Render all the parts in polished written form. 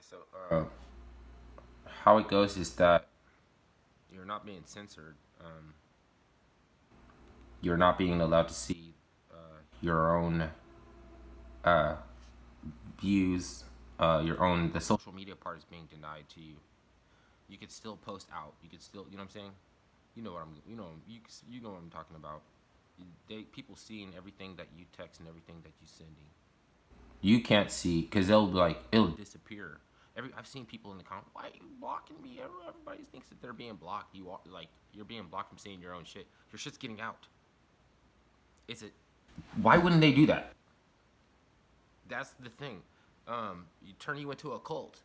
So, how it goes is that you're not being censored. You're not being allowed to see your own uh, views. Your own the social media part is being denied to you. You could still post out. You could still, you know what I'm saying? You know what I'm, you know what I'm talking about. People seeing everything that you text and everything that you sending. You can't see because they'll be like it'll disappear. I've seen people in the comments. Why are you blocking me? Everybody thinks that they're being blocked. You're being blocked from seeing your own shit. Your shit's getting out. Is it? Why wouldn't they do that? That's the thing. You turn you into a cult.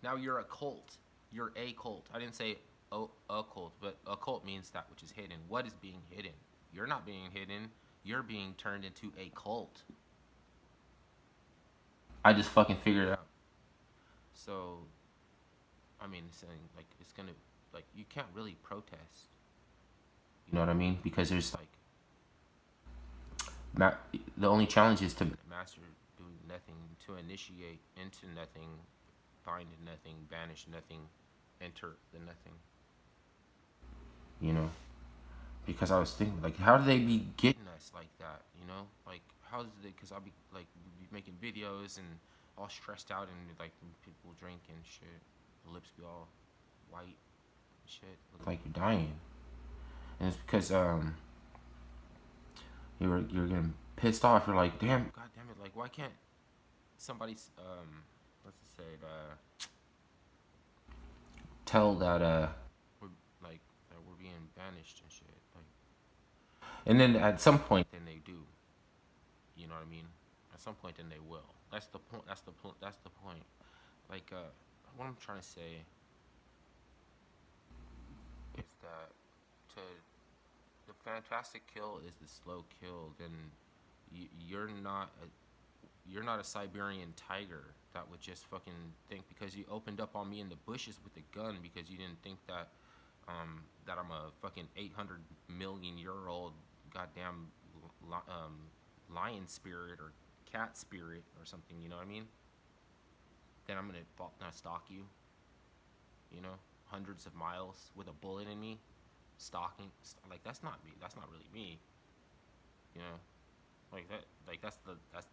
Now you're a cult. You're a cult. I didn't say a cult, but a cult means that which is hidden. What is being hidden? You're not being hidden. You're being turned into a cult. I just fucking figured it out. So, I mean, saying like it's gonna like you can't really protest. You know what I mean? Because there's like the only challenge is to master doing nothing, to initiate into nothing, find nothing, banish nothing, enter the nothing. You know, because I was thinking like, how do they be getting us like that? You know, like how is it? Because I'll be like be making videos and all stressed out and like people drink and shit. The lips be all white and shit. Look like you're dying. And it's because you're getting pissed off. You're like, damn, god damn it, like why can't somebody what's it say tell that we're like that we're being banished and shit. Like, and then at some point, then they do. You know what I mean? At some point, then they will. That's the point. That's the point. That's the point. Like, what I'm trying to say is that to the fantastic kill is the slow kill. Then you're not you're not a Siberian tiger that would just fucking think because you opened up on me in the bushes with a gun because you didn't think that I'm a fucking 800 million-year-old goddamn lion spirit or cat spirit or something. You know what I mean? Then I'm gonna stalk you. You know, hundreds of miles with a bullet in me, stalking. Like that's not me. That's not really me. You know, like that. Like that's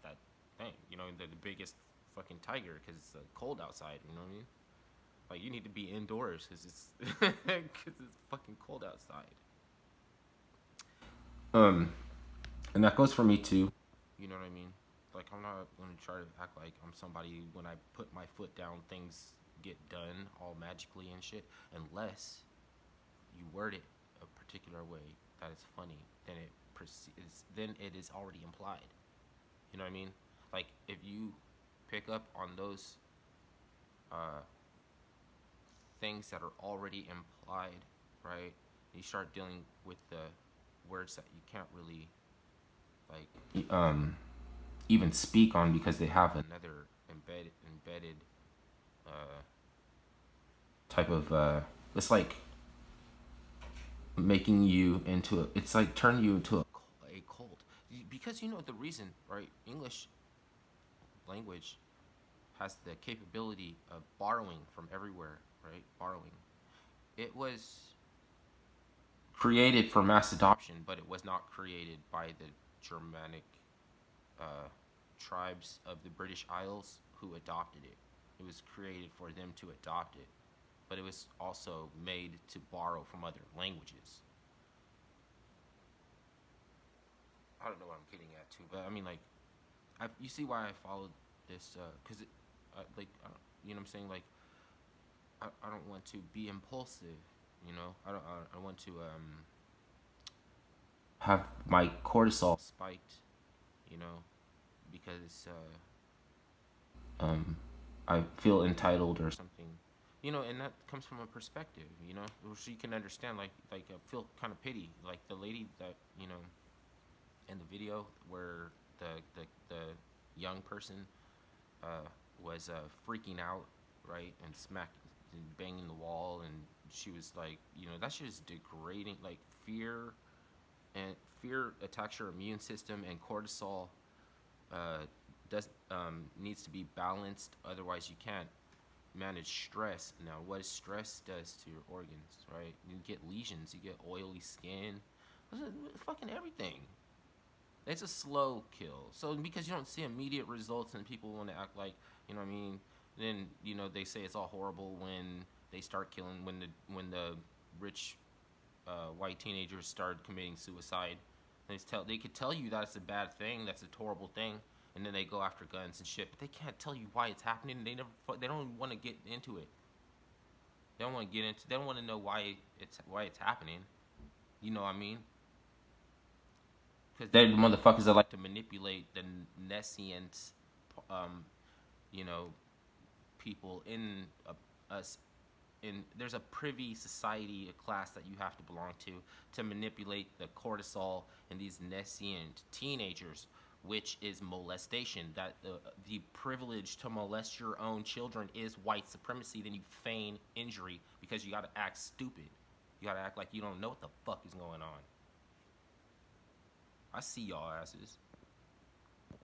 that thing. You know, the biggest fucking tiger because it's cold outside. You know what I mean? Like you need to be indoors because it's because it's fucking cold outside. Um, and that goes for me too. You know what I mean? Like I'm not gonna try to act like I'm somebody when I put my foot down, things get done all magically and shit. Unless you word it a particular way that is funny, then then it is already implied. You know what I mean? Like if you pick up on those uh, things that are already implied, right? You start dealing with the words that you can't really like even speak on because they have another embedded uh, type of it's like making you into it's like turning you into a cult because you know the reason, right? English language has the capability of borrowing from everywhere, right? Borrowing. It was created for mass adoption, but it was not created by the Germanic uh, tribes of the British Isles who adopted it. It was created for them to adopt it, but it was also made to borrow from other languages. I don't know what I'm getting at too, but I mean, like, you see why I followed this, because like, you know what I'm saying? Like, I don't want to be impulsive, you know? I want to, have my cortisol spiked, you know, because, I feel entitled or something, you know, and that comes from a perspective, you know, so you can understand, like, I feel kind of pity, like the lady that, you know, in the video where the young person uh, was freaking out, right, and banging the wall, and she was like, you know, that's just degrading. Like and fear attacks your immune system, and cortisol does needs to be balanced. Otherwise, you can't. manage stress. Now, what stress does to your organs, right? You get lesions, you get oily skin, fucking everything. It's a slow kill. So because you don't see immediate results and people want to act like, you know what I mean, then they say it's all horrible when they start killing when the rich white teenagers started committing suicide. They could tell you that's a bad thing, that's a horrible thing, and then they go after guns and shit. But they can't tell you why it's happening. They don't want to get into it. They don't want to get into. They don't want to know why it's happening. You know what I mean? Because they're the motherfuckers that like to manipulate the nescient, um, you know, people in us. There's a privy society, a class that you have to belong to manipulate the cortisol in these nescient teenagers, which is molestation. That the privilege to molest your own children is white supremacy. Then you feign injury because you got to act stupid. You got to act like you don't know what the fuck is going on. I see y'all asses.